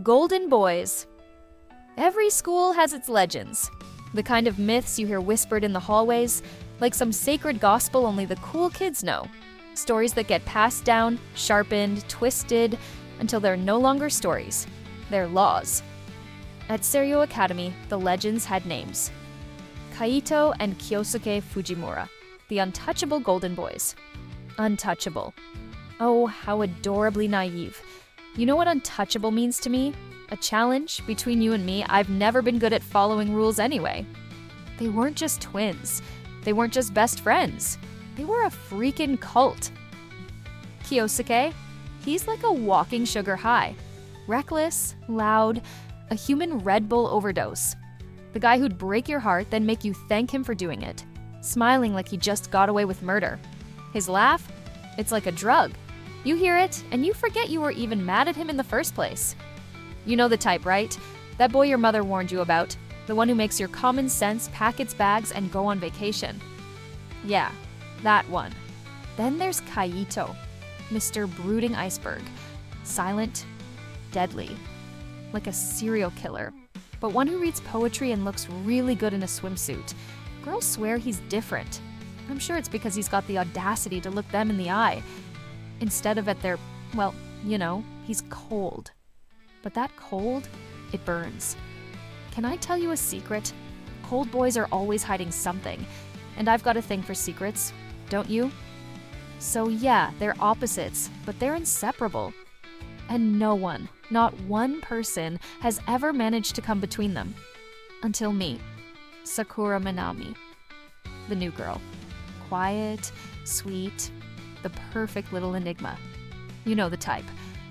Golden boys. Every school has its legends. The kind of myths you hear whispered in the hallways, like some sacred gospel only the cool kids know. Stories that get passed down, sharpened, twisted, until they're no longer stories. They're laws. At Seiryo Academy, the legends had names. Kaito and Kyosuke Fujimura, the untouchable golden boys. Untouchable. Oh, how adorably naive. You know what untouchable means to me? A challenge. Between you and me, I've never been good at following rules anyway. They weren't just twins. They weren't just best friends. They were a freaking cult. Kyosuke, he's like a walking sugar high. Reckless, loud, a human Red Bull overdose. The guy who'd break your heart, then make you thank him for doing it. Smiling like he just got away with murder. His laugh? It's like a drug. You hear it, and you forget you were even mad at him in the first place. You know the type, right? That boy your mother warned you about. The one who makes your common sense pack its bags and go on vacation. Yeah, that one. Then there's Kaito, Mr. Brooding Iceberg. Silent, deadly. Like a serial killer. But one who reads poetry and looks really good in a swimsuit. Girls swear he's different. I'm sure it's because he's got the audacity to look them in the eye. Instead of at their, well, you know, he's cold. But that cold, it burns. Can I tell you a secret? Cold boys are always hiding something. And I've got a thing for secrets, don't you? So yeah, they're opposites, but they're inseparable. And no one, not one person, has ever managed to come between them. Until me, Sakura Minami, the new girl. Quiet, sweet, the perfect little enigma. You know the type.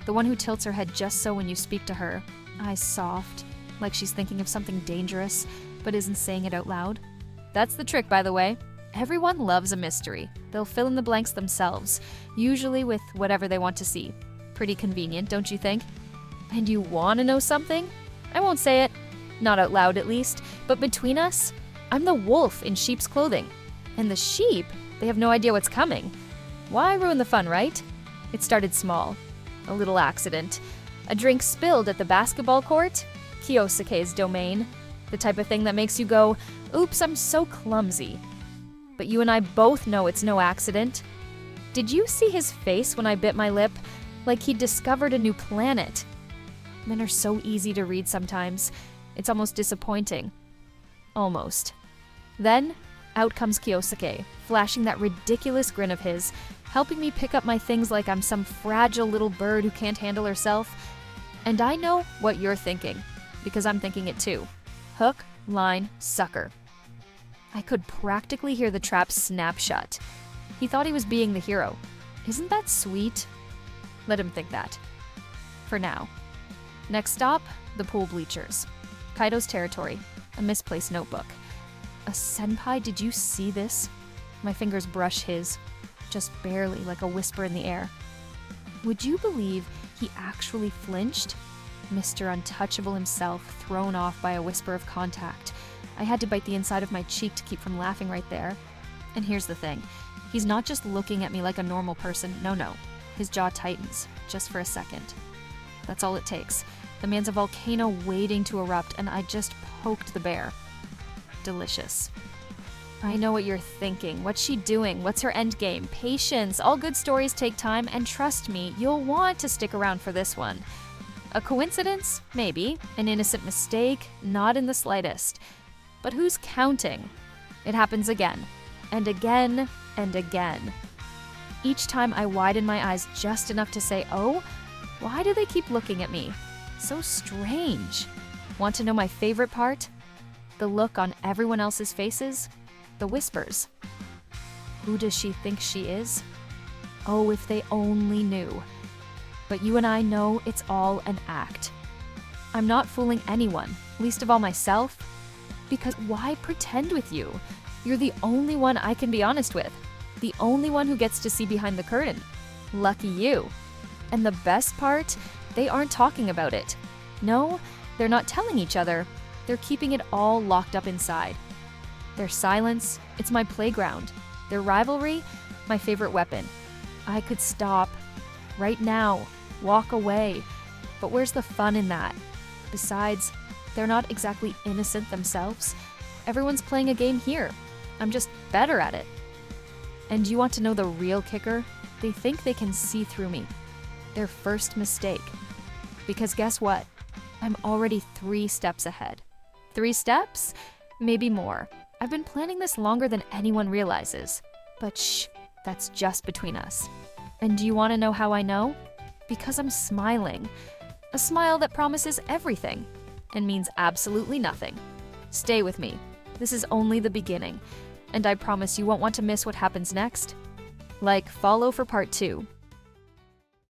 The one who tilts her head just so when you speak to her, eyes soft, like she's thinking of something dangerous, but isn't saying it out loud. That's the trick, by the way. Everyone loves a mystery. They'll fill in the blanks themselves, usually with whatever they want to see. Pretty convenient, don't you think? And you want to know something? I won't say it. Not out loud, at least. But between us, I'm the wolf in sheep's clothing. And the sheep, they have no idea what's coming. Why ruin the fun, right? It started small. A little accident. A drink spilled at the basketball court? Kyosuke's domain. The type of thing that makes you go, oops, I'm so clumsy. But you and I both know it's no accident. Did you see his face when I bit my lip? Like he'd discovered a new planet. Men are so easy to read sometimes. It's almost disappointing. Almost. Then, out comes Kyosuke, flashing that ridiculous grin of his, helping me pick up my things like I'm some fragile little bird who can't handle herself. And I know what you're thinking, because I'm thinking it too. Hook, line, sucker. I could practically hear the trap snap shut. He thought he was being the hero. Isn't that sweet? Let him think that. For now. Next stop, the pool bleachers. Kaito's territory, a misplaced notebook. A senpai, did you see this? My fingers brush his, just barely, like a whisper in the air. Would you believe he actually flinched? Mr. Untouchable himself, thrown off by a whisper of contact. I had to bite the inside of my cheek to keep from laughing right there. And here's the thing. He's not just looking at me like a normal person, no. His jaw tightens, just for a second. That's all it takes. The man's a volcano waiting to erupt, and I just poked the bear. Delicious. I know what you're thinking. What's she doing? What's her end game? Patience. All good stories take time, and trust me, you'll want to stick around for this one. A coincidence? Maybe. An innocent mistake? Not in the slightest. But who's counting? It happens again, and again, and again. Each time I widen my eyes just enough to say, oh, why do they keep looking at me? So strange. Want to know my favorite part? The look on everyone else's faces? The whispers. Who does she think she is? Oh, if they only knew. But you and I know it's all an act. I'm not fooling anyone, least of all myself. Because why pretend with you? You're the only one I can be honest with. The only one who gets to see behind the curtain. Lucky you. And the best part, they aren't talking about it. No, they're not telling each other. They're keeping it all locked up inside. Their silence, it's my playground. Their rivalry, my favorite weapon. I could stop right now, walk away, But where's the fun in that? Besides, they're not exactly innocent themselves. Everyone's playing a game here. I'm just better at it. And you want to know the real kicker? They think they can see through me. Their first mistake. Because guess what? I'm already 3 steps ahead. 3 steps? Maybe more. I've been planning this longer than anyone realizes. But shh, that's just between us. And do you want to know how I know? Because I'm smiling. A smile that promises everything and means absolutely nothing. Stay with me. This is only the beginning, and I promise you won't want to miss what happens next. Like, follow for part 2.